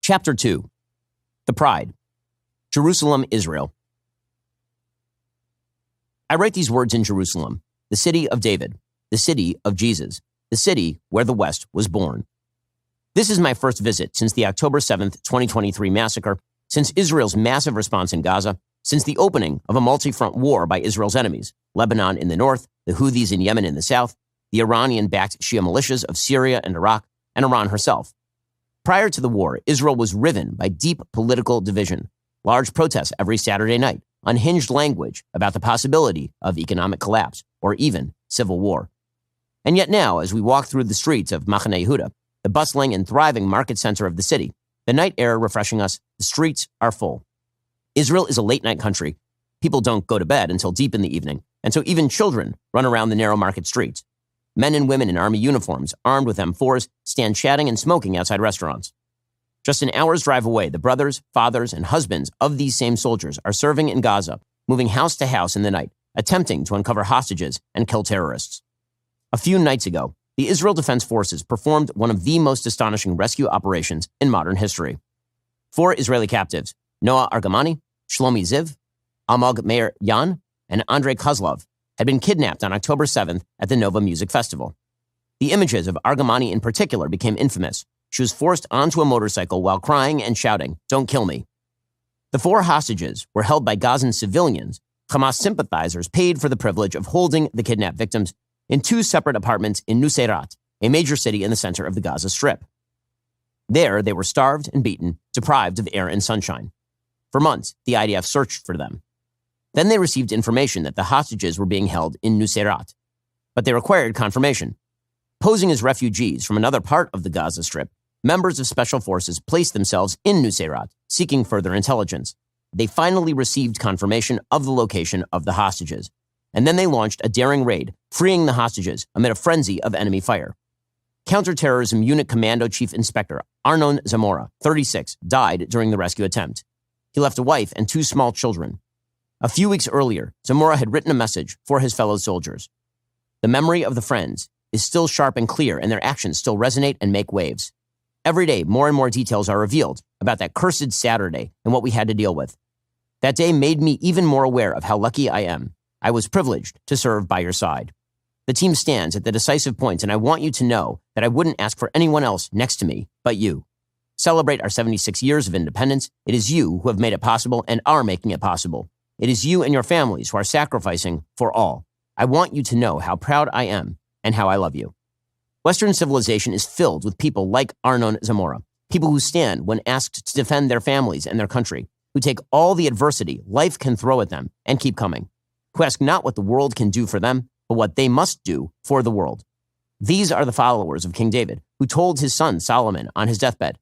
Chapter 2. The Pride. Jerusalem, Israel. I write these words in Jerusalem, the city of David, the city of Jesus, the city where the West was born. This is my first visit since the October 7th, 2023 massacre, since Israel's massive response in Gaza, since the opening of a multi-front war by Israel's enemies, Lebanon in the north, the Houthis in Yemen in the south, the Iranian-backed Shia militias of Syria and Iraq, and Iran herself. Prior to the war, Israel was riven by deep political division, large protests every Saturday night, unhinged language about the possibility of economic collapse or even civil war. And yet now, as we walk through the streets of Machane Yehuda, the bustling and thriving market center of the city, the night air refreshing us, the streets are full. Israel is a late-night country. People don't go to bed until deep in the evening, and so even children run around the narrow market streets. Men and women in army uniforms, armed with M4s, stand chatting and smoking outside restaurants. Just an hour's drive away, the brothers, fathers, and husbands of these same soldiers are serving in Gaza, moving house to house in the night, attempting to uncover hostages and kill terrorists. A few nights ago, the Israel Defense Forces performed one of the most astonishing rescue operations in modern history. 4 Israeli captives, Noah Argamani, Shlomi Ziv, Almog Meir Yan, and Andrei Kozlov, had been kidnapped on October 7th at the Nova Music Festival. The images of Argamani in particular became infamous. She was forced onto a motorcycle while crying and shouting, "Don't kill me." The 4 hostages were held by Gazan civilians. Hamas sympathizers paid for the privilege of holding the kidnapped victims in 2 separate apartments in Nuseirat, a major city in the center of the Gaza Strip. There, they were starved and beaten, deprived of air and sunshine. For months, the IDF searched for them. Then they received information that the hostages were being held in Nuseirat, but they required confirmation. Posing as refugees from another part of the Gaza Strip, members of special forces placed themselves in Nuseirat, seeking further intelligence. They finally received confirmation of the location of the hostages, and then they launched a daring raid, freeing the hostages amid a frenzy of enemy fire. Counterterrorism Unit Commando Chief Inspector Arnon Zamora, 36, died during the rescue attempt. He left a wife and 2 small children. A few weeks earlier, Zamora had written a message for his fellow soldiers. The memory of the friends is still sharp and clear, and their actions still resonate and make waves. Every day, more and more details are revealed about that cursed Saturday and what we had to deal with. That day made me even more aware of how lucky I am. I was privileged to serve by your side. The team stands at the decisive points, and I want you to know that I wouldn't ask for anyone else next to me but you. Celebrate our 76 years of independence. It is you who have made it possible and are making it possible. It is you and your families who are sacrificing for all. I want you to know how proud I am and how I love you. Western civilization is filled with people like Arnon Zamora, people who stand when asked to defend their families and their country, who take all the adversity life can throw at them and keep coming, who ask not what the world can do for them, but what they must do for the world. These are the followers of King David, who told his son Solomon on his deathbed,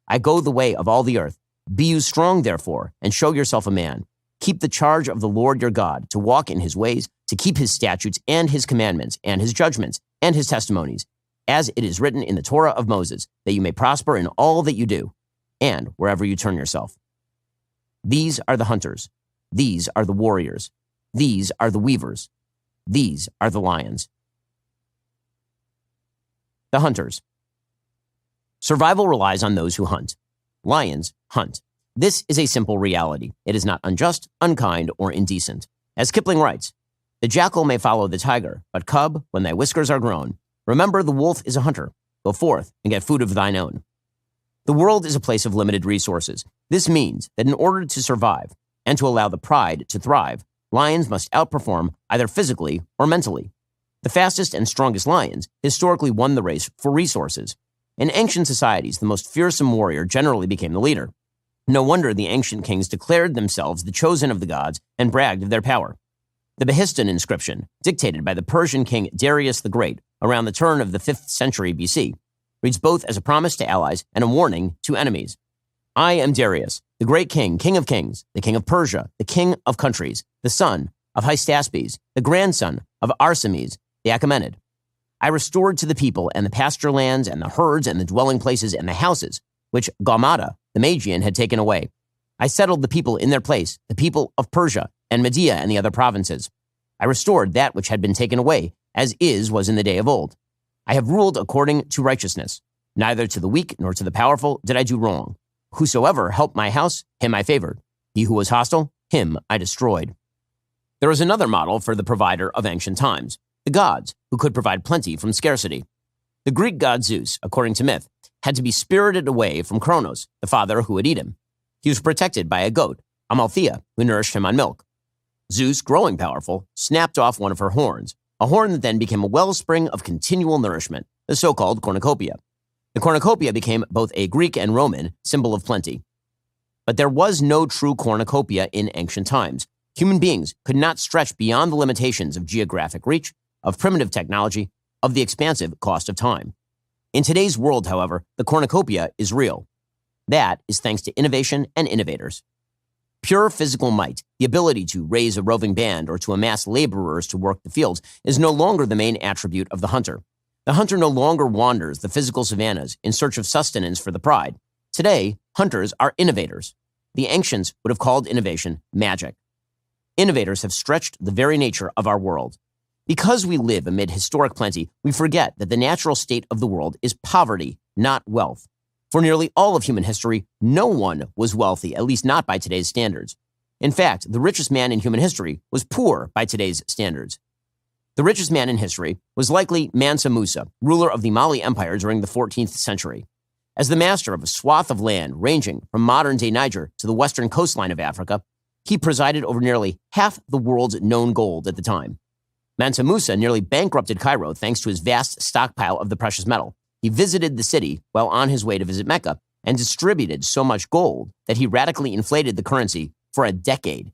"I go the way of all the earth. Be you strong, therefore, and show yourself a man. Keep the charge of the Lord your God, to walk in his ways, to keep his statutes and his commandments and his judgments and his testimonies, as it is written in the Torah of Moses, that you may prosper in all that you do, and wherever you turn yourself." These are the hunters. These are the warriors. These are the weavers. These are the lions. The hunters. Survival relies on those who hunt. Lions hunt. This is a simple reality. It is not unjust, unkind, or indecent. As Kipling writes, "The jackal may follow the tiger, but cub, when thy whiskers are grown, remember the wolf is a hunter. Go forth and get food of thine own." The world is a place of limited resources. This means that in order to survive and to allow the pride to thrive, lions must outperform either physically or mentally. The fastest and strongest lions historically won the race for resources. In ancient societies, the most fearsome warrior generally became the leader. No wonder the ancient kings declared themselves the chosen of the gods and bragged of their power. The Behistun inscription, dictated by the Persian king Darius the Great around the turn of the 5th century BC, reads both as a promise to allies and a warning to enemies. "I am Darius, the great king, king of kings, the king of Persia, the king of countries, the son of Hystaspes, the grandson of Arsames the Achaemenid. I restored to the people and the pasture lands and the herds and the dwelling places and the houses, which Gaumata, the Magian, had taken away. I settled the people in their place, the people of Persia and Media and the other provinces. I restored that which had been taken away, as was in the day of old. I have ruled according to righteousness. Neither to the weak nor to the powerful did I do wrong. Whosoever helped my house, him I favored. He who was hostile, him I destroyed. There is another model for the provider of ancient times, the gods, who could provide plenty from scarcity. The Greek god Zeus, according to myth, had to be spirited away from Kronos, the father who would eat him. He was protected by a goat, Amalthea, who nourished him on milk. Zeus, growing powerful, snapped off one of her horns, a horn that then became a wellspring of continual nourishment, the so-called cornucopia. The cornucopia became both a Greek and Roman symbol of plenty. But there was no true cornucopia in ancient times. Human beings could not stretch beyond the limitations of geographic reach, of primitive technology, of the expansive cost of time. In today's world, however, the cornucopia is real. That is thanks to innovation and innovators. Pure physical might, the ability to raise a roving band or to amass laborers to work the fields, is no longer the main attribute of the hunter. The hunter no longer wanders the physical savannas in search of sustenance for the pride. Today, hunters are innovators. The ancients would have called innovation magic. Innovators have stretched the very nature of our world. Because we live amid historic plenty, we forget that the natural state of the world is poverty, not wealth. For nearly all of human history, no one was wealthy, at least not by today's standards. In fact, the richest man in human history was poor by today's standards. The richest man in history was likely Mansa Musa, ruler of the Mali Empire during the 14th century. As the master of a swath of land ranging from modern-day Niger to the western coastline of Africa, he presided over nearly half the world's known gold at the time. Mansa Musa nearly bankrupted Cairo thanks to his vast stockpile of the precious metal. He visited the city while on his way to visit Mecca and distributed so much gold that he radically inflated the currency for a decade.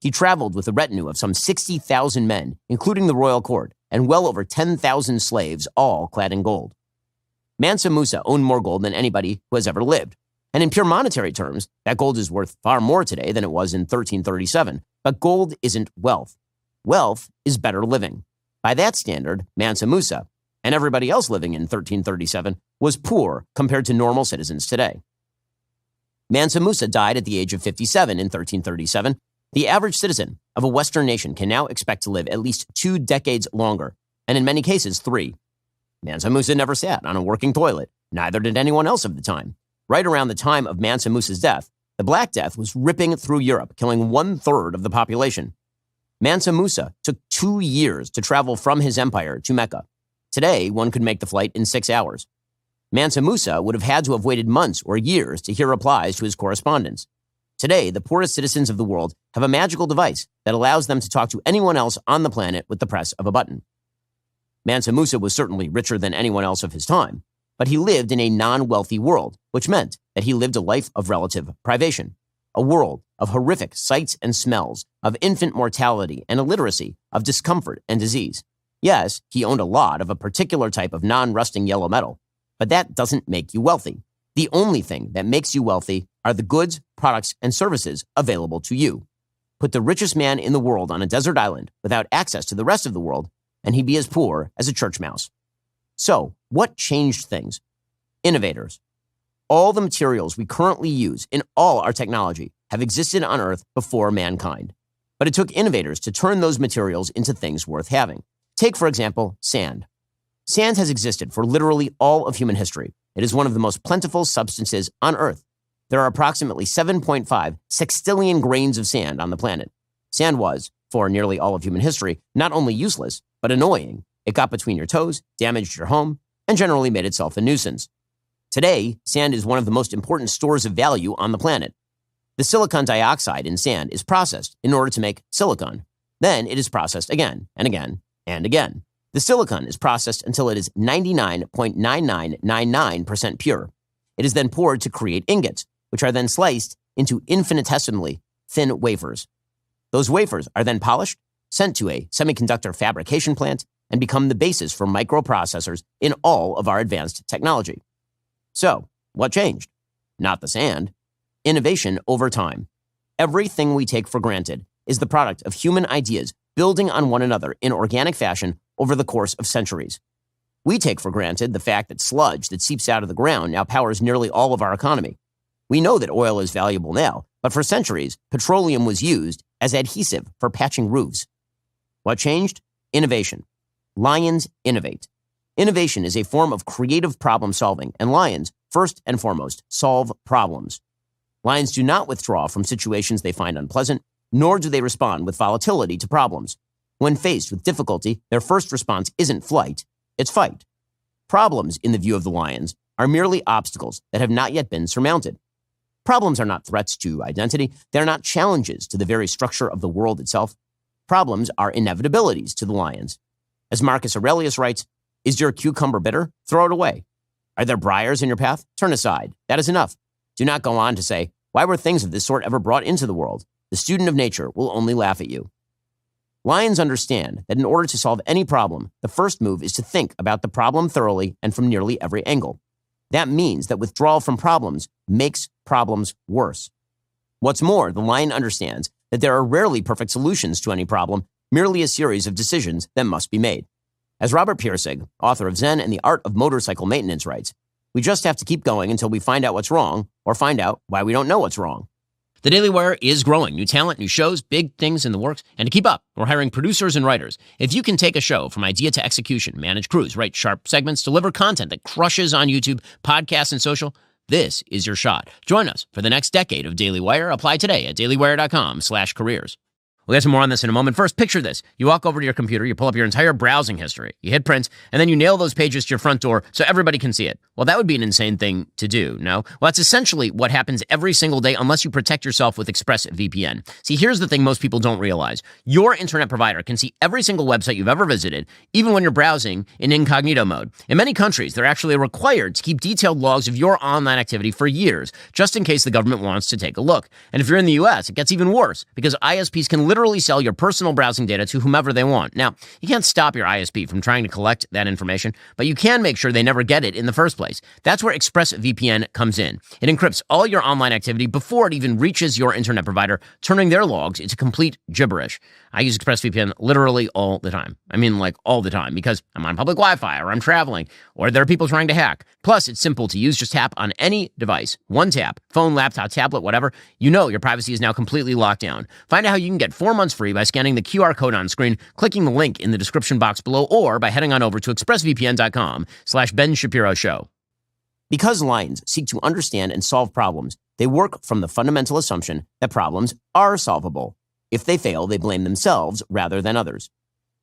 He traveled with a retinue of some 60,000 men, including the royal court, and well over 10,000 slaves, all clad in gold. Mansa Musa owned more gold than anybody who has ever lived. And in pure monetary terms, that gold is worth far more today than it was in 1337. But gold isn't wealth. Wealth is better living. By that standard, Mansa Musa, and everybody else living in 1337, was poor compared to normal citizens today. Mansa Musa died at the age of 57 in 1337. The average citizen of a Western nation can now expect to live at least 2 decades longer, and in many cases, 3. Mansa Musa never sat on a working toilet. Neither did anyone else of the time. Right around the time of Mansa Musa's death, the Black Death was ripping through Europe, killing 1/3 of the population. Mansa Musa took 2 years to travel from his empire to Mecca. Today, one could make the flight in 6 hours. Mansa Musa would have had to have waited months or years to hear replies to his correspondence. Today, the poorest citizens of the world have a magical device that allows them to talk to anyone else on the planet with the press of a button. Mansa Musa was certainly richer than anyone else of his time, but he lived in a non-wealthy world, which meant that he lived a life of relative privation, a world of horrific sights and smells, of infant mortality and illiteracy, of discomfort and disease. Yes, he owned a lot of a particular type of non-rusting yellow metal, but that doesn't make you wealthy. The only thing that makes you wealthy are the goods, products, and services available to you. Put the richest man in the world on a desert island without access to the rest of the world, and he'd be as poor as a church mouse. So, what changed things? Innovators. All the materials we currently use in all our technology have existed on Earth before mankind. But it took innovators to turn those materials into things worth having. Take, for example, sand. Sand has existed for literally all of human history. It is one of the most plentiful substances on Earth. There are approximately 7.5 sextillion grains of sand on the planet. Sand was, for nearly all of human history, not only useless, but annoying. It got between your toes, damaged your home, and generally made itself a nuisance. Today, sand is one of the most important stores of value on the planet. The silicon dioxide in sand is processed in order to make silicon. Then it is processed again and again and again. The silicon is processed until it is 99.9999% pure. It is then poured to create ingots, which are then sliced into infinitesimally thin wafers. Those wafers are then polished, sent to a semiconductor fabrication plant, and become the basis for microprocessors in all of our advanced technology. So, what changed? Not the sand. Innovation over time. Everything we take for granted is the product of human ideas building on one another in organic fashion over the course of centuries. We take for granted the fact that sludge that seeps out of the ground now powers nearly all of our economy. We know that oil is valuable now, but for centuries, petroleum was used as adhesive for patching roofs. What changed? Innovation. Lions innovate. Innovation is a form of creative problem solving, and lions, first and foremost, solve problems. Lions do not withdraw from situations they find unpleasant, nor do they respond with volatility to problems. When faced with difficulty, their first response isn't flight, it's fight. Problems, in the view of the lions, are merely obstacles that have not yet been surmounted. Problems are not threats to identity. They are not challenges to the very structure of the world itself. Problems are inevitabilities to the lions. As Marcus Aurelius writes, "Is your cucumber bitter? Throw it away. Are there briars in your path? Turn aside. That is enough. Do not go on to say, why were things of this sort ever brought into the world? The student of nature will only laugh at you." Lions understand that in order to solve any problem, the first move is to think about the problem thoroughly and from nearly every angle. That means that withdrawal from problems makes problems worse. What's more, the lion understands that there are rarely perfect solutions to any problem, merely a series of decisions that must be made. As Robert Pirsig, author of Zen and the Art of Motorcycle Maintenance, writes, "We just have to keep going until we find out what's wrong or find out why we don't know what's wrong." The Daily Wire is growing. New talent, new shows, big things in the works. And to keep up, we're hiring producers and writers. If you can take a show from idea to execution, manage crews, write sharp segments, deliver content that crushes on YouTube, podcasts, and social, this is your shot. Join us for the next decade of Daily Wire. Apply today at dailywire.com/careers. We'll get some more on this in a moment. First, picture this. You walk over to your computer, you pull up your entire browsing history, you hit print, and then you nail those pages to your front door so everybody can see it. Well, that would be an insane thing to do, no? Well, that's essentially what happens every single day unless you protect yourself with ExpressVPN. See, here's the thing most people don't realize. Your internet provider can see every single website you've ever visited, even when you're browsing in incognito mode. In many countries, they're actually required to keep detailed logs of your online activity for years, just in case the government wants to take a look. And if you're in the US, it gets even worse, because ISPs can literally sell your personal browsing data to whomever they want. Now, you can't stop your ISP from trying to collect that information, but you can make sure they never get it in the first place. That's where ExpressVPN comes in. It encrypts all your online activity before it even reaches your internet provider, turning their logs into complete gibberish. I use ExpressVPN literally all the time. I mean, like all the time, because I'm on public Wi-Fi or I'm traveling or there are people trying to hack. Plus, it's simple to use. Just tap on any device. One tap, phone, laptop, tablet, whatever. You know your privacy is now completely locked down. Find out how you can get 4 months free by scanning the QR code on screen, clicking the link in the description box below, or by heading on over to expressvpn.com/Ben Shapiro Show. Because lions seek to understand and solve problems, they work from the fundamental assumption that problems are solvable. If they fail, they blame themselves rather than others.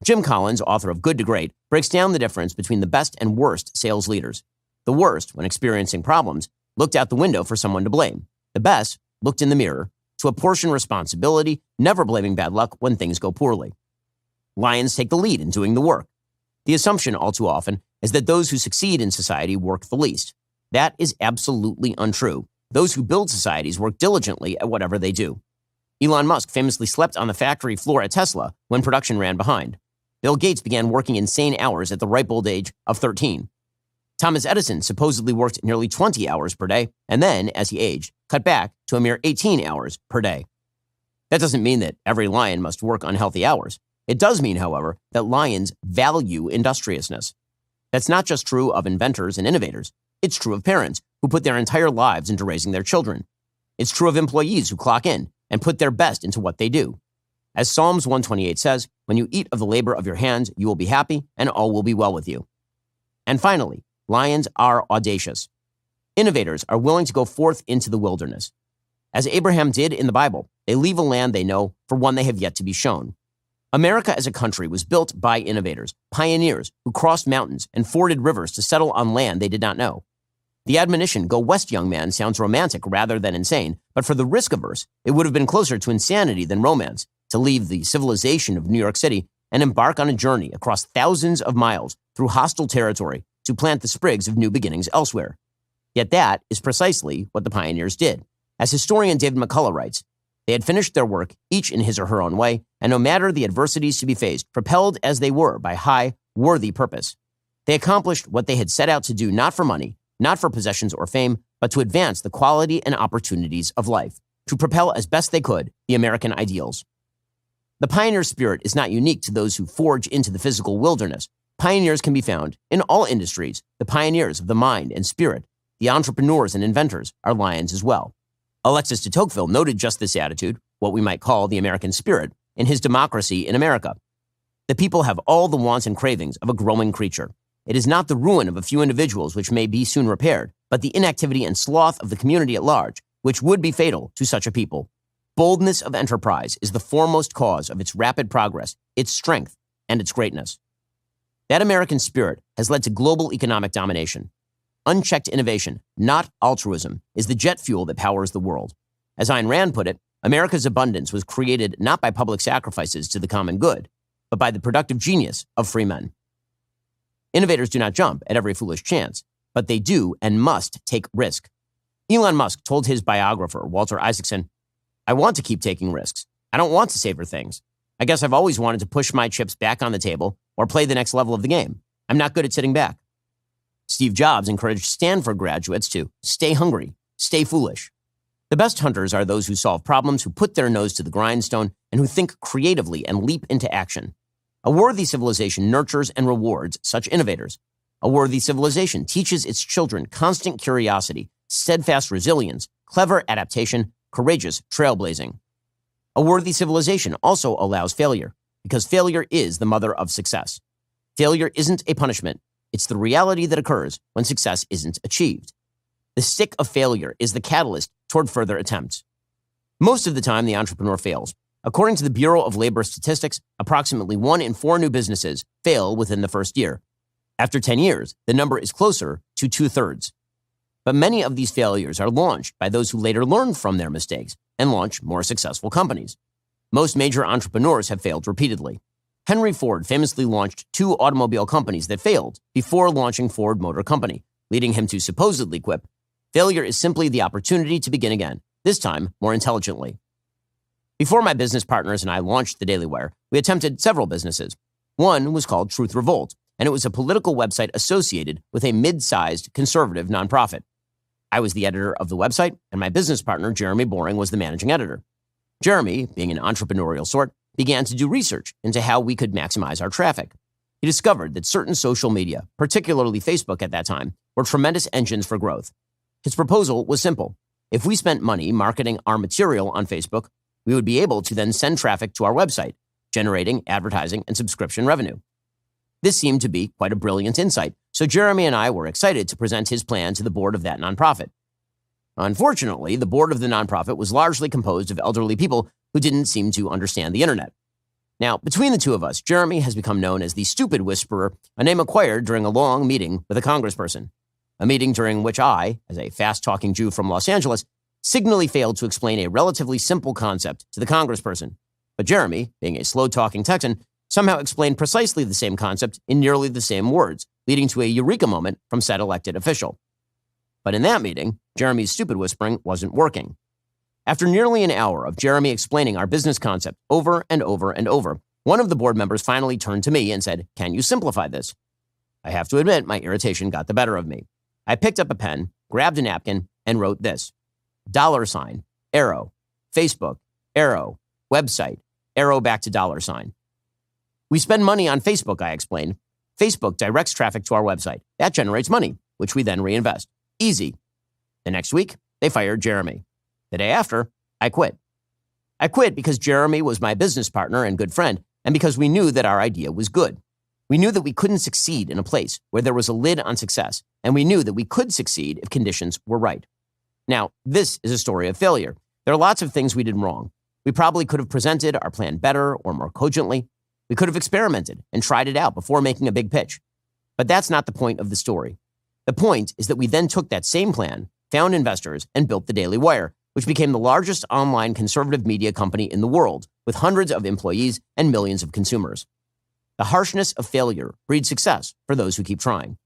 Jim Collins, author of Good to Great, breaks down the difference between the best and worst sales leaders. The worst, when experiencing problems, looked out the window for someone to blame. The best looked in the mirror to apportion responsibility, never blaming bad luck when things go poorly. Lions take the lead in doing the work. The assumption all too often is that those who succeed in society work the least. That is absolutely untrue. Those who build societies work diligently at whatever they do. Elon Musk famously slept on the factory floor at Tesla when production ran behind. Bill Gates began working insane hours at the ripe old age of 13. Thomas Edison supposedly worked nearly 20 hours per day, and then, as he aged, cut back to a mere 18 hours per day. That doesn't mean that every lion must work unhealthy hours. It does mean, however, that lions value industriousness. That's not just true of inventors and innovators. It's true of parents who put their entire lives into raising their children. It's true of employees who clock in and put their best into what they do. As Psalms 128 says, when you eat of the labor of your hands, you will be happy and all will be well with you. And finally, lions are audacious. Innovators are willing to go forth into the wilderness. As Abraham did in the Bible, they leave a land they know for one they have yet to be shown. America as a country was built by innovators, pioneers who crossed mountains and forded rivers to settle on land they did not know. The admonition, "Go west, young man," sounds romantic rather than insane, but for the risk-averse, it would have been closer to insanity than romance to leave the civilization of New York City and embark on a journey across thousands of miles through hostile territory to plant the sprigs of new beginnings elsewhere. Yet that is precisely what the pioneers did. As historian David McCullough writes, they had finished their work, each in his or her own way, and no matter the adversities to be faced, propelled as they were by high, worthy purpose. They accomplished what they had set out to do, not for money, not for possessions or fame, but to advance the quality and opportunities of life, to propel as best they could the American ideals. The pioneer spirit is not unique to those who forge into the physical wilderness. Pioneers can be found in all industries. The pioneers of the mind and spirit, the entrepreneurs and inventors, are lions as well. Alexis de Tocqueville noted just this attitude, what we might call the American spirit, in his Democracy in America. The people have all the wants and cravings of a growing creature. It is not the ruin of a few individuals which may be soon repaired, but the inactivity and sloth of the community at large, which would be fatal to such a people. Boldness of enterprise is the foremost cause of its rapid progress, its strength, and its greatness. That American spirit has led to global economic domination. Unchecked innovation, not altruism, is the jet fuel that powers the world. As Ayn Rand put it, America's abundance was created not by public sacrifices to the common good, but by the productive genius of free men. Innovators do not jump at every foolish chance, but they do and must take risk. Elon Musk told his biographer, Walter Isaacson, "I want to keep taking risks. I don't want to savor things. I guess I've always wanted to push my chips back on the table or play the next level of the game. I'm not good at sitting back." Steve Jobs encouraged Stanford graduates to stay hungry, stay foolish. The best hunters are those who solve problems, who put their nose to the grindstone, and who think creatively and leap into action. A worthy civilization nurtures and rewards such innovators. A worthy civilization teaches its children constant curiosity, steadfast resilience, clever adaptation, courageous trailblazing. A worthy civilization also allows failure, because failure is the mother of success. Failure isn't a punishment. It's the reality that occurs when success isn't achieved. The stick of failure is the catalyst toward further attempts. Most of the time, the entrepreneur fails. According to the Bureau of Labor Statistics, approximately 1 in 4 new businesses fail within the first year. After 10 years, the number is closer to 2/3. But many of these failures are launched by those who later learn from their mistakes and launch more successful companies. Most major entrepreneurs have failed repeatedly. Henry Ford famously launched 2 automobile companies that failed before launching Ford Motor Company, leading him to supposedly quip, "Failure is simply the opportunity to begin again, this time more intelligently." Before my business partners and I launched the DailyWire, we attempted several businesses. One was called Truth Revolt, and it was a political website associated with a mid-sized conservative nonprofit. I was the editor of the website, and my business partner, Jeremy Boring, was the managing editor. Jeremy, being an entrepreneurial sort, began to do research into how we could maximize our traffic. He discovered that certain social media, particularly Facebook at that time, were tremendous engines for growth. His proposal was simple. If we spent money marketing our material on Facebook, we would be able to then send traffic to our website, generating advertising and subscription revenue. This seemed to be quite a brilliant insight, so Jeremy and I were excited to present his plan to the board of that nonprofit. Unfortunately, the board of the nonprofit was largely composed of elderly people who didn't seem to understand the internet. Now, between the two of us, Jeremy has become known as the stupid whisperer, a name acquired during a long meeting with a congressperson. A meeting during which I, as a fast-talking Jew from Los Angeles, signally failed to explain a relatively simple concept to the congressperson. But Jeremy, being a slow-talking Texan, somehow explained precisely the same concept in nearly the same words, leading to a eureka moment from said elected official. But in that meeting, Jeremy's stupid whispering wasn't working. After nearly an hour of Jeremy explaining our business concept over and over and over, one of the board members finally turned to me and said, "Can you simplify this?" I have to admit, my irritation got the better of me. I picked up a pen, grabbed a napkin, and wrote this: $, arrow, Facebook, arrow, website, arrow back to $. We spend money on Facebook, I explained. Facebook directs traffic to our website. That generates money, which we then reinvest. Easy. The next week, they fired Jeremy. The day after, I quit. I quit because Jeremy was my business partner and good friend, and because we knew that our idea was good. We knew that we couldn't succeed in a place where there was a lid on success, and we knew that we could succeed if conditions were right. Now, this is a story of failure. There are lots of things we did wrong. We probably could have presented our plan better or more cogently. We could have experimented and tried it out before making a big pitch. But that's not the point of the story. The point is that we then took that same plan, found investors, and built the DailyWire, which became the largest online conservative media company in the world, with hundreds of employees and millions of consumers. The harshness of failure breeds success for those who keep trying.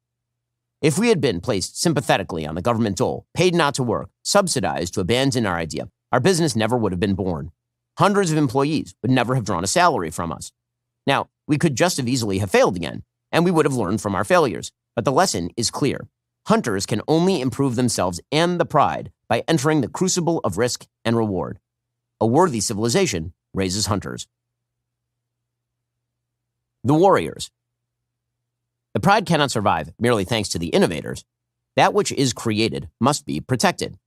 If we had been placed sympathetically on the government dole, paid not to work, subsidized to abandon our idea, our business never would have been born. Hundreds of employees would never have drawn a salary from us. Now, we could just as easily have failed again, and we would have learned from our failures. But the lesson is clear. Hunters can only improve themselves and the pride by entering the crucible of risk and reward. A worthy civilization raises hunters. The warriors. The pride cannot survive merely thanks to the innovators. That which is created must be protected.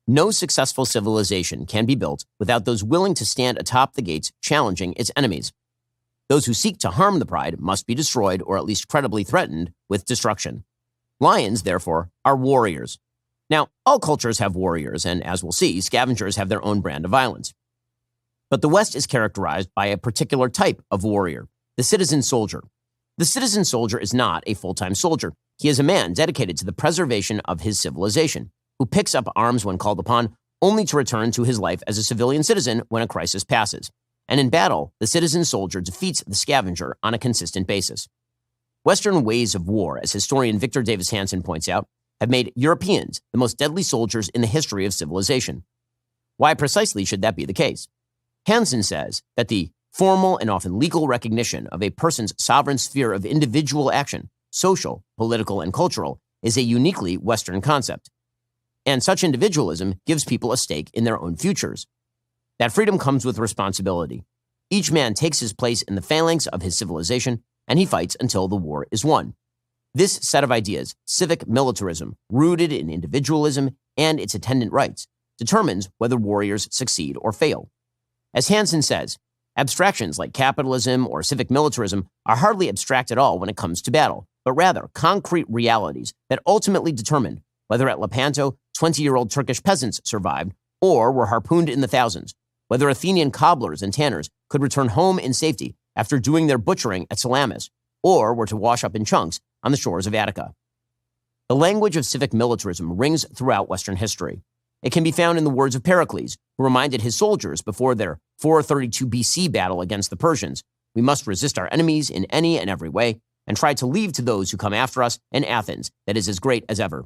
No successful civilization can be built without those willing to stand atop the gates challenging its enemies. Those who seek to harm the pride must be destroyed or at least credibly threatened with destruction. Lions, therefore, are warriors. Now, all cultures have warriors, and as we'll see, scavengers have their own brand of violence. But the West is characterized by a particular type of warrior, the citizen soldier. The citizen soldier is not a full-time soldier. He is a man dedicated to the preservation of his civilization, who picks up arms when called upon, only to return to his life as a civilian citizen when a crisis passes. And in battle, the citizen soldier defeats the scavenger on a consistent basis. Western ways of war, as historian Victor Davis Hanson points out, have made Europeans the most deadly soldiers in the history of civilization. Why precisely should that be the case? Hanson says that the formal and often legal recognition of a person's sovereign sphere of individual action, social, political, and cultural, is a uniquely Western concept. And such individualism gives people a stake in their own futures. That freedom comes with responsibility. Each man takes his place in the phalanx of his civilization, and he fights until the war is won. This set of ideas, civic militarism, rooted in individualism and its attendant rights, determines whether warriors succeed or fail. As Hanson says, abstractions like capitalism or civic militarism are hardly abstract at all when it comes to battle, but rather concrete realities that ultimately determine whether at Lepanto 20-year-old Turkish peasants survived or were harpooned in the thousands, whether Athenian cobblers and tanners could return home in safety after doing their butchering at Salamis, or were to wash up in chunks on the shores of Attica. The language of civic militarism rings throughout Western history. It can be found in the words of Pericles, who reminded his soldiers before their 432 BC battle against the Persians, "We must resist our enemies in any and every way, and try to leave to those who come after us an Athens that is as great as ever."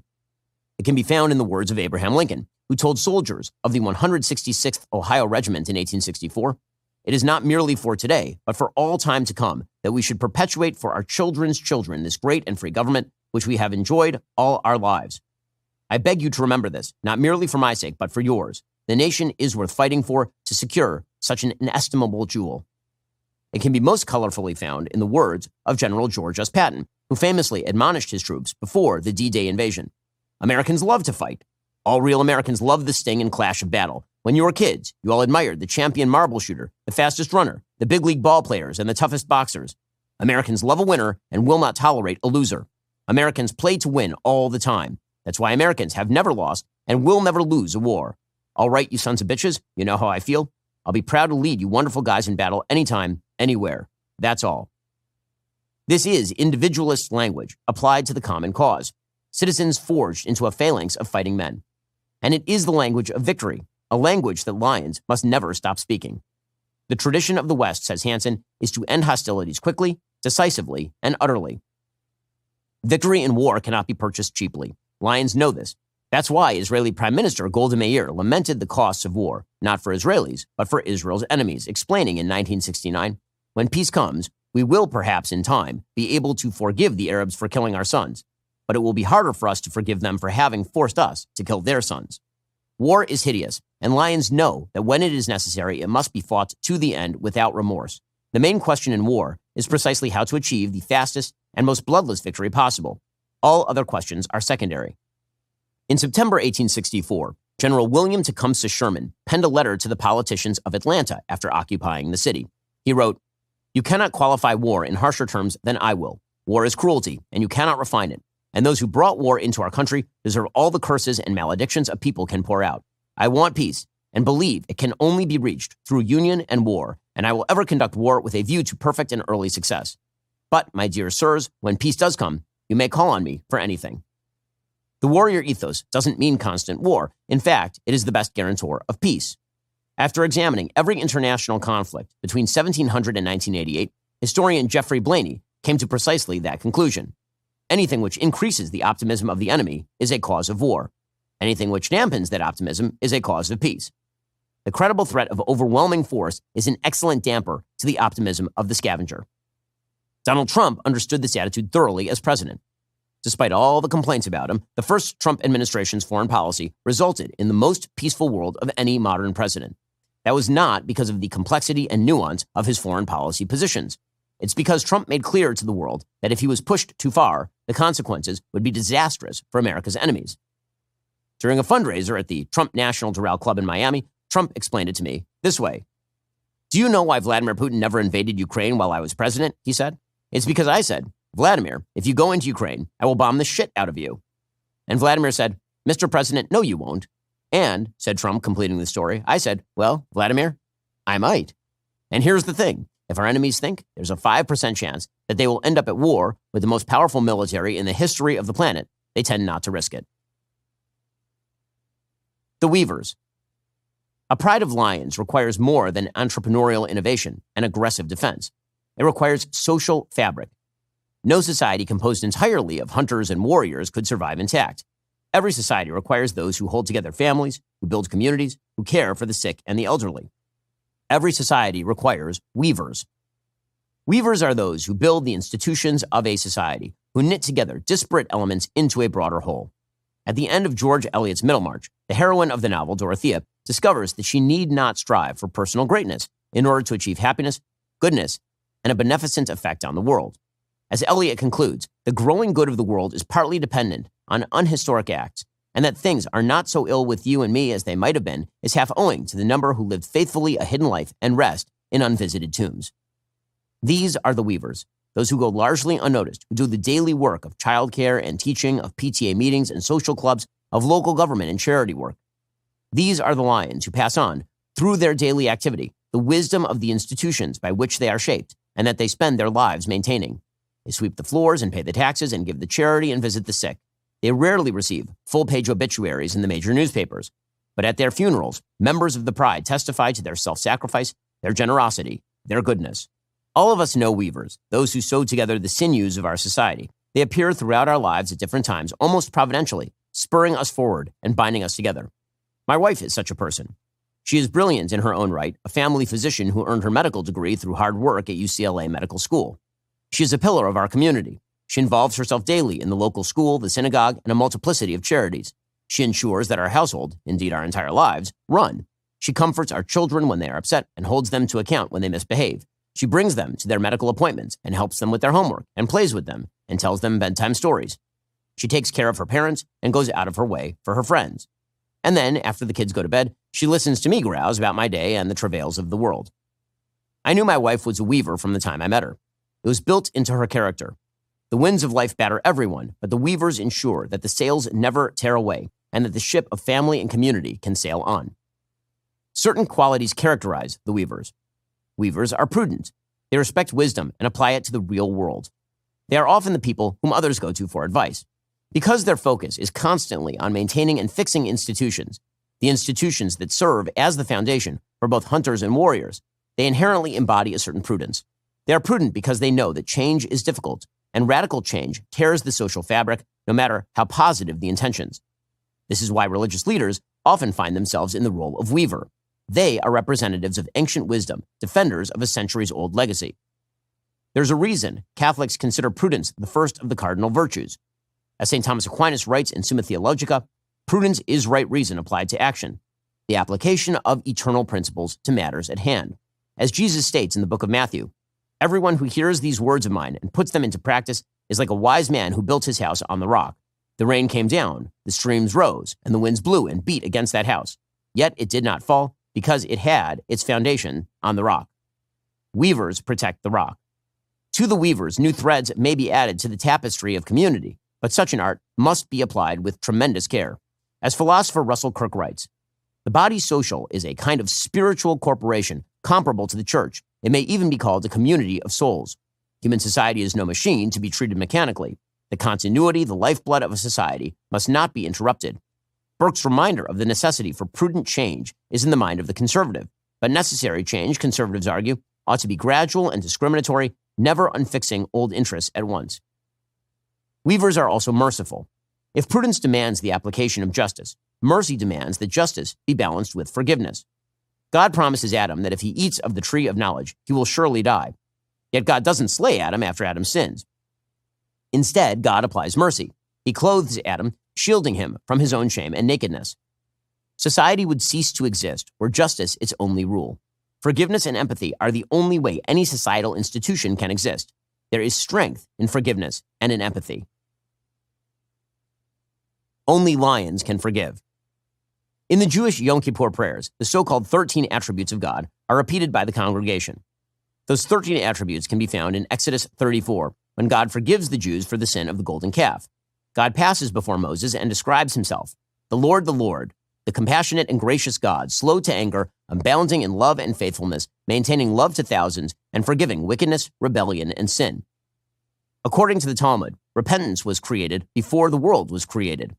It can be found in the words of Abraham Lincoln, who told soldiers of the 166th Ohio Regiment in 1864, "It is not merely for today, but for all time to come, that we should perpetuate for our children's children this great and free government which we have enjoyed all our lives. I beg you to remember this, not merely for my sake, but for yours. The nation is worth fighting for to secure such an inestimable jewel." It can be most colorfully found in the words of General George S. Patton, who famously admonished his troops before the D-Day invasion. "Americans love to fight. All real Americans love the sting and clash of battle. When you were kids, you all admired the champion marble shooter, the fastest runner, the big league ball players, and the toughest boxers. Americans love a winner and will not tolerate a loser. Americans play to win all the time. That's why Americans have never lost and will never lose a war. All right, you sons of bitches, you know how I feel. I'll be proud to lead you wonderful guys in battle anytime, anywhere. That's all." This is individualist language applied to the common cause, citizens forged into a phalanx of fighting men. And it is the language of victory, a language that lions must never stop speaking. The tradition of the West, says Hanson, is to end hostilities quickly, decisively, and utterly. Victory in war cannot be purchased cheaply. Lions know this. That's why Israeli Prime Minister Golda Meir lamented the costs of war, not for Israelis, but for Israel's enemies, explaining in 1969, "When peace comes, we will perhaps in time be able to forgive the Arabs for killing our sons, but it will be harder for us to forgive them for having forced us to kill their sons." War is hideous, and lions know that when it is necessary, it must be fought to the end without remorse. The main question in war is precisely how to achieve the fastest and most bloodless victory possible. All other questions are secondary. In September 1864, General William Tecumseh Sherman penned a letter to the politicians of Atlanta after occupying the city. He wrote, "You cannot qualify war in harsher terms than I will. War is cruelty, and you cannot refine it. And those who brought war into our country deserve all the curses and maledictions a people can pour out. I want peace, and believe it can only be reached through union and war, and I will ever conduct war with a view to perfect and early success. But, my dear sirs, when peace does come, you may call on me for anything." The warrior ethos doesn't mean constant war. In fact, it is the best guarantor of peace. After examining every international conflict between 1700 and 1988, historian Jeffrey Blaney came to precisely that conclusion. Anything which increases the optimism of the enemy is a cause of war. Anything which dampens that optimism is a cause of peace. The credible threat of overwhelming force is an excellent damper to the optimism of the scavenger. Donald Trump understood this attitude thoroughly as president. Despite all the complaints about him, the first Trump administration's foreign policy resulted in the most peaceful world of any modern president. That was not because of the complexity and nuance of his foreign policy positions. It's because Trump made clear to the world that if he was pushed too far, the consequences would be disastrous for America's enemies. During a fundraiser at the Trump National Doral Club in Miami, Trump explained it to me this way. "Do you know why Vladimir Putin never invaded Ukraine while I was president?" he said. "It's because I said, 'Vladimir, if you go into Ukraine, I will bomb the shit out of you.' And Vladimir said, Mr. President, no, you won't. And, said Trump, completing the story, I said, well, Vladimir, I might. And here's the thing. If our enemies think there's a 5% chance that they will end up at war with the most powerful military in the history of the planet, they tend not to risk it. The Weavers. A pride of lions requires more than entrepreneurial innovation and aggressive defense. It requires social fabric. No society composed entirely of hunters and warriors could survive intact. Every society requires those who hold together families, who build communities, who care for the sick and the elderly. Every society requires weavers. Weavers are those who build the institutions of a society, who knit together disparate elements into a broader whole. At the end of George Eliot's Middlemarch, the heroine of the novel, Dorothea, discovers that she need not strive for personal greatness in order to achieve happiness, goodness, and a beneficent effect on the world. As Eliot concludes, the growing good of the world is partly dependent on unhistoric acts, and that things are not so ill with you and me as they might have been is half owing to the number who lived faithfully a hidden life and rest in unvisited tombs. These are the weavers, those who go largely unnoticed, who do the daily work of childcare and teaching, of PTA meetings and social clubs, of local government and charity work. These are the lions who pass on, through their daily activity, the wisdom of the institutions by which they are shaped, and that they spend their lives maintaining. They sweep the floors and pay the taxes and give the charity and visit the sick. They rarely receive full-page obituaries in the major newspapers, but at their funerals, members of the pride testify to their self-sacrifice, their generosity, their goodness. All of us know weavers, those who sew together the sinews of our society. They appear throughout our lives at different times, almost providentially, spurring us forward and binding us together. My wife is such a person. She is brilliant in her own right, a family physician who earned her medical degree through hard work at UCLA Medical School. She is a pillar of our community. She involves herself daily in the local school, the synagogue, and a multiplicity of charities. She ensures that our household, indeed our entire lives, run. She comforts our children when they are upset and holds them to account when they misbehave. She brings them to their medical appointments and helps them with their homework and plays with them and tells them bedtime stories. She takes care of her parents and goes out of her way for her friends. And then, after the kids go to bed, she listens to me grouse about my day and the travails of the world. I knew my wife was a weaver from the time I met her. It was built into her character. The winds of life batter everyone, but the weavers ensure that the sails never tear away and that the ship of family and community can sail on. Certain qualities characterize the weavers. Weavers are prudent. They respect wisdom and apply it to the real world. They are often the people whom others go to for advice. Because their focus is constantly on maintaining and fixing institutions, the institutions that serve as the foundation for both hunters and warriors, they inherently embody a certain prudence. They are prudent because they know that change is difficult, and radical change tears the social fabric, no matter how positive the intentions. This is why religious leaders often find themselves in the role of weaver. They are representatives of ancient wisdom, defenders of a centuries-old legacy. There's a reason Catholics consider prudence the first of the cardinal virtues. As St. Thomas Aquinas writes in Summa Theologica, prudence is right reason applied to action, the application of eternal principles to matters at hand. As Jesus states in the book of Matthew, everyone who hears these words of mine and puts them into practice is like a wise man who built his house on the rock. The rain came down, the streams rose, and the winds blew and beat against that house. Yet it did not fall, because it had its foundation on the rock. Weavers protect the rock. To the weavers, new threads may be added to the tapestry of community, but such an art must be applied with tremendous care. As philosopher Russell Kirk writes, the body social is a kind of spiritual corporation comparable to the church. It may even be called a community of souls. Human society is no machine to be treated mechanically. The continuity, the lifeblood of a society must not be interrupted. Burke's reminder of the necessity for prudent change is in the mind of the conservative, but necessary change, conservatives argue, ought to be gradual and discriminatory, never unfixing old interests at once. Weavers are also merciful. If prudence demands the application of justice, mercy demands that justice be balanced with forgiveness. God promises Adam that if he eats of the tree of knowledge, he will surely die. Yet God doesn't slay Adam after Adam sins. Instead, God applies mercy. He clothes Adam, shielding him from his own shame and nakedness. Society would cease to exist were justice its only rule. Forgiveness and empathy are the only way any societal institution can exist. There is strength in forgiveness and in empathy. Only lions can forgive. In the Jewish Yom Kippur prayers, the so-called 13 attributes of God are repeated by the congregation. Those 13 attributes can be found in Exodus 34, when God forgives the Jews for the sin of the golden calf. God passes before Moses and describes himself. the Lord, the compassionate and gracious God, slow to anger, abounding in love and faithfulness, maintaining love to thousands, and forgiving wickedness, rebellion, and sin. According to the Talmud, repentance was created before the world was created.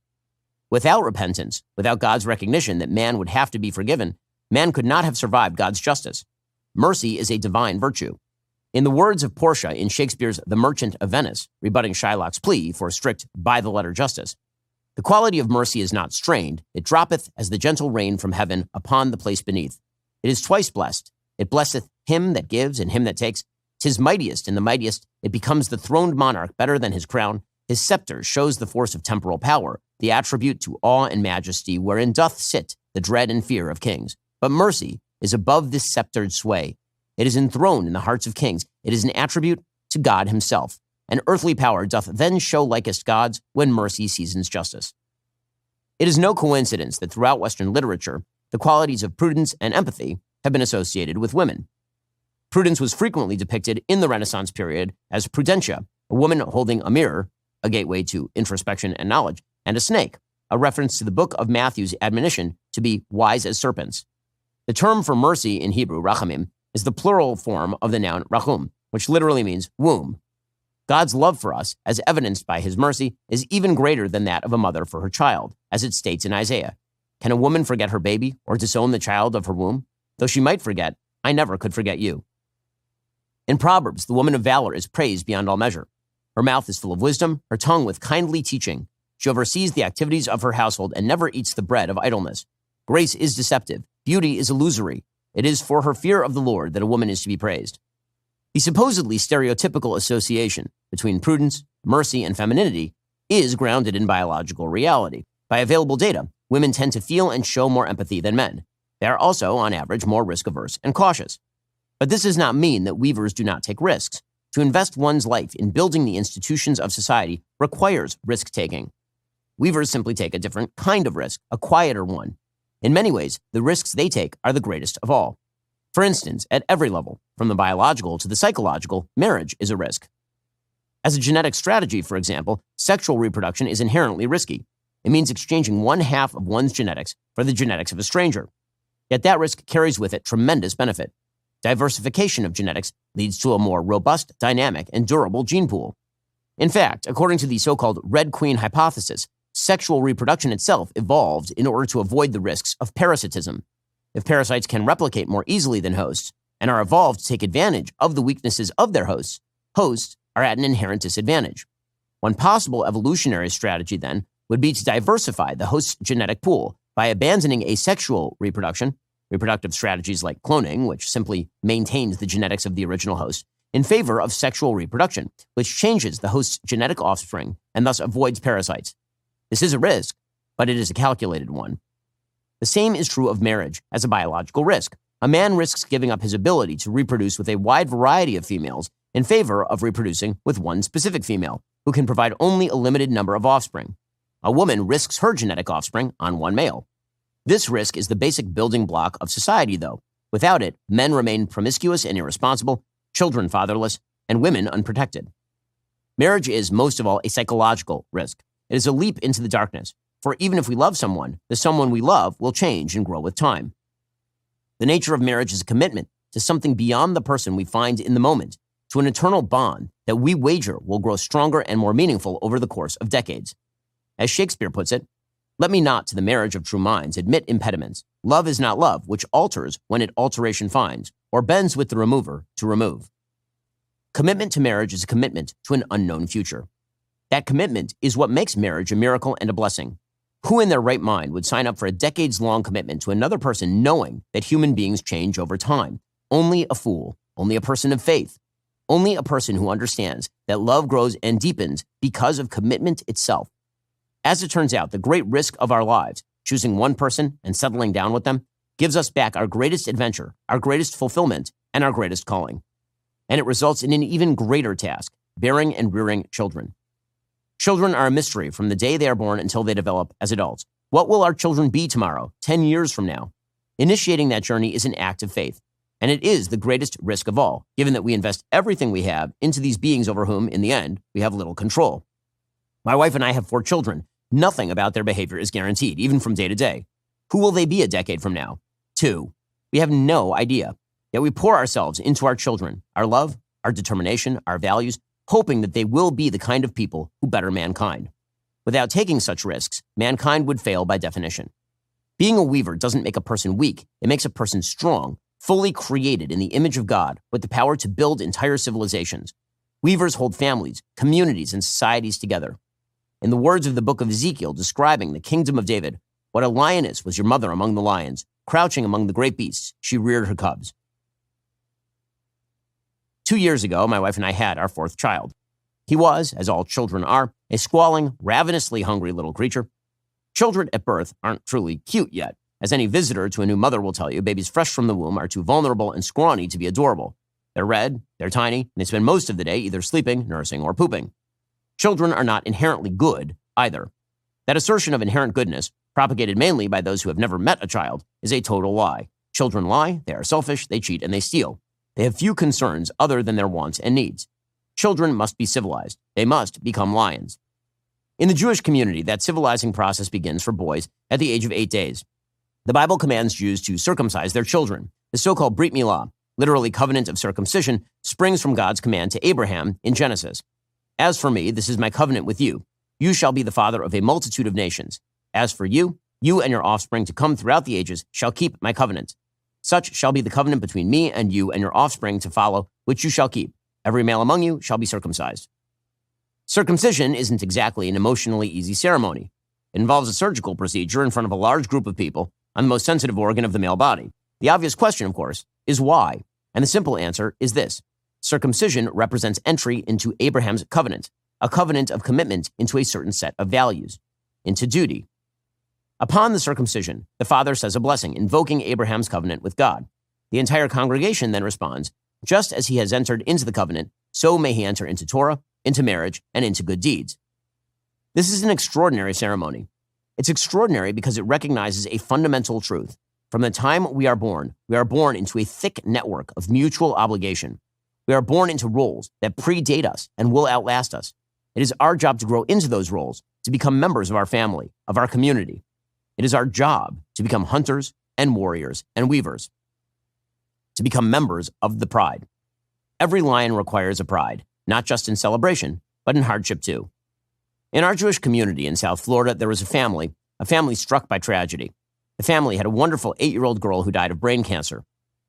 Without repentance, without God's recognition that man would have to be forgiven, man could not have survived God's justice. Mercy is a divine virtue. In the words of Portia in Shakespeare's The Merchant of Venice, rebutting Shylock's plea for strict by-the-letter justice, the quality of mercy is not strained. It droppeth as the gentle rain from heaven upon the place beneath. It is twice blessed. It blesseth him that gives and him that takes. 'Tis mightiest in the mightiest. It becomes the throned monarch better than his crown. His scepter shows the force of temporal power, the attribute to awe and majesty wherein doth sit the dread and fear of kings. But mercy is above this sceptered sway. It is enthroned in the hearts of kings. It is an attribute to God himself. And earthly power doth then show likest God's when mercy seasons justice. It is no coincidence that throughout Western literature, the qualities of prudence and empathy have been associated with women. Prudence was frequently depicted in the Renaissance period as Prudentia, a woman holding a mirror, a gateway to introspection and knowledge, and a snake, a reference to the book of Matthew's admonition to be wise as serpents. The term for mercy in Hebrew, rachamim, is the plural form of the noun rachum, which literally means womb. God's love for us, as evidenced by his mercy, is even greater than that of a mother for her child, as it states in Isaiah. Can a woman forget her baby or disown the child of her womb? Though she might forget, I never could forget you. In Proverbs, the woman of valor is praised beyond all measure. Her mouth is full of wisdom, her tongue with kindly teaching. She oversees the activities of her household and never eats the bread of idleness. Grace is deceptive. Beauty is illusory. It is for her fear of the Lord that a woman is to be praised. The supposedly stereotypical association between prudence, mercy, and femininity is grounded in biological reality. By available data, women tend to feel and show more empathy than men. They are also, on average, more risk-averse and cautious. But this does not mean that weavers do not take risks. To invest one's life in building the institutions of society requires risk-taking. Weavers simply take a different kind of risk, a quieter one. In many ways, the risks they take are the greatest of all. For instance, at every level, from the biological to the psychological, marriage is a risk. As a genetic strategy, for example, sexual reproduction is inherently risky. It means exchanging one half of one's genetics for the genetics of a stranger. Yet that risk carries with it tremendous benefit. Diversification of genetics leads to a more robust, dynamic, and durable gene pool. In fact, according to the so-called Red Queen hypothesis, sexual reproduction itself evolved in order to avoid the risks of parasitism. If parasites can replicate more easily than hosts and are evolved to take advantage of the weaknesses of their hosts, hosts are at an inherent disadvantage. One possible evolutionary strategy, then, would be to diversify the host's genetic pool by abandoning asexual reproduction, reproductive strategies like cloning, which simply maintains the genetics of the original host, in favor of sexual reproduction, which changes the host's genetic offspring and thus avoids parasites. This is a risk, but it is a calculated one. The same is true of marriage as a biological risk. A man risks giving up his ability to reproduce with a wide variety of females in favor of reproducing with one specific female, who can provide only a limited number of offspring. A woman risks her genetic offspring on one male. This risk is the basic building block of society, though. Without it, men remain promiscuous and irresponsible, children fatherless, and women unprotected. Marriage is, most of all, a psychological risk. It is a leap into the darkness, for even if we love someone, the someone we love will change and grow with time. The nature of marriage is a commitment to something beyond the person we find in the moment, to an eternal bond that we wager will grow stronger and more meaningful over the course of decades. As Shakespeare puts it, let me not to the marriage of true minds admit impediments. Love is not love, which alters when it alteration finds, or bends with the remover to remove. Commitment to marriage is a commitment to an unknown future. That commitment is what makes marriage a miracle and a blessing. Who in their right mind would sign up for a decades-long commitment to another person knowing that human beings change over time? Only a fool, only a person of faith, only a person who understands that love grows and deepens because of commitment itself. As it turns out, the great risk of our lives, choosing one person and settling down with them, gives us back our greatest adventure, our greatest fulfillment, and our greatest calling. And it results in an even greater task, bearing and rearing children. Children are a mystery from the day they are born until they develop as adults. What will our children be tomorrow, 10 years from now? Initiating that journey is an act of faith, and it is the greatest risk of all, given that we invest everything we have into these beings over whom, in the end, we have little control. My wife and I have 4 children, Nothing about their behavior is guaranteed, even from day to day. Who will they be a decade from now? 2. We have no idea. Yet we pour ourselves into our children, our love, our determination, our values, hoping that they will be the kind of people who better mankind. Without taking such risks, mankind would fail by definition. Being a weaver doesn't make a person weak. It makes a person strong, fully created in the image of God, with the power to build entire civilizations. Weavers hold families, communities, and societies together. In the words of the book of Ezekiel describing the kingdom of David, what a lioness was your mother among the lions, crouching among the great beasts, she reared her cubs. 2 years ago, my wife and I had our 4th child. He was, as all children are, a squalling, ravenously hungry little creature. Children at birth aren't truly cute yet. As any visitor to a new mother will tell you, babies fresh from the womb are too vulnerable and scrawny to be adorable. They're red, they're tiny, and they spend most of the day either sleeping, nursing, or pooping. Children are not inherently good either. That assertion of inherent goodness, propagated mainly by those who have never met a child, is a total lie. Children lie, they are selfish, they cheat, and they steal. They have few concerns other than their wants and needs. Children must be civilized. They must become lions. In the Jewish community, that civilizing process begins for boys at the age of 8 days. The Bible commands Jews to circumcise their children. The so-called Brit Milah, literally covenant of circumcision, springs from God's command to Abraham in Genesis. As for me, this is my covenant with you. You shall be the father of a multitude of nations. As for you, you and your offspring to come throughout the ages shall keep my covenant. Such shall be the covenant between me and you and your offspring to follow, which you shall keep. Every male among you shall be circumcised. Circumcision isn't exactly an emotionally easy ceremony. It involves a surgical procedure in front of a large group of people on the most sensitive organ of the male body. The obvious question, of course, is why? And the simple answer is this. Circumcision represents entry into Abraham's covenant, a covenant of commitment into a certain set of values, into duty. Upon the circumcision, the father says a blessing, invoking Abraham's covenant with God. The entire congregation then responds, just as he has entered into the covenant, so may he enter into Torah, into marriage, and into good deeds. This is an extraordinary ceremony. It's extraordinary because it recognizes a fundamental truth. From the time we are born into a thick network of mutual obligation. We are born into roles that predate us and will outlast us. It is our job to grow into those roles, to become members of our family, of our community. It is our job to become hunters and warriors and weavers, to become members of the pride. Every lion requires a pride, not just in celebration, but in hardship too. In our Jewish community in South Florida, there was a family struck by tragedy. The family had a wonderful 8-year-old girl who died of brain cancer.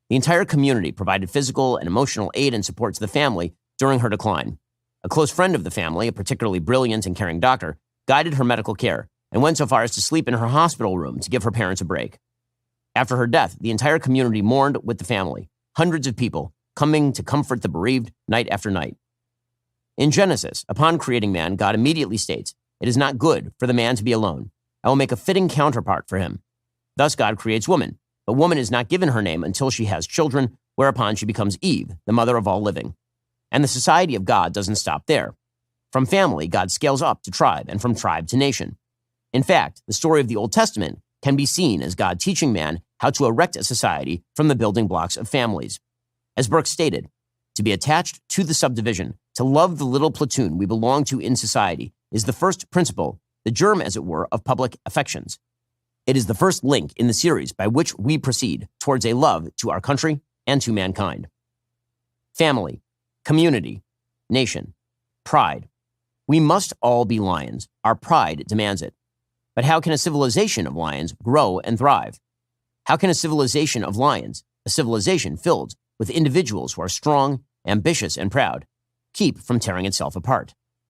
The entire community provided physical and emotional aid and support to the family during her decline. A close friend of the family, a particularly brilliant and caring doctor, guided her medical care and went so far as to sleep in her hospital room to give her parents a break. After her death, the entire community mourned with the family, hundreds of people coming to comfort the bereaved night after night. In Genesis, upon creating man, God immediately states, "It is not good for the man to be alone. I will make a fitting counterpart for him." Thus God creates woman, but woman is not given her name until she has children, whereupon she becomes Eve, the mother of all living. And the society of God doesn't stop there. From family, God scales up to tribe, and from tribe to nation. In fact, the story of the Old Testament can be seen as God teaching man how to erect a society from the building blocks of families. As Burke stated, to be attached to the subdivision, to love the little platoon we belong to in society, is the first principle, the germ, as it were, of public affections. It is the first link in the series by which we proceed towards a love to our country and to mankind. Family, community, nation, pride. We must all be lions. Our pride demands it. But how can a civilization of lions grow and thrive? How can a civilization of lions, a civilization filled with individuals who are strong, ambitious, and proud, keep from tearing itself apart?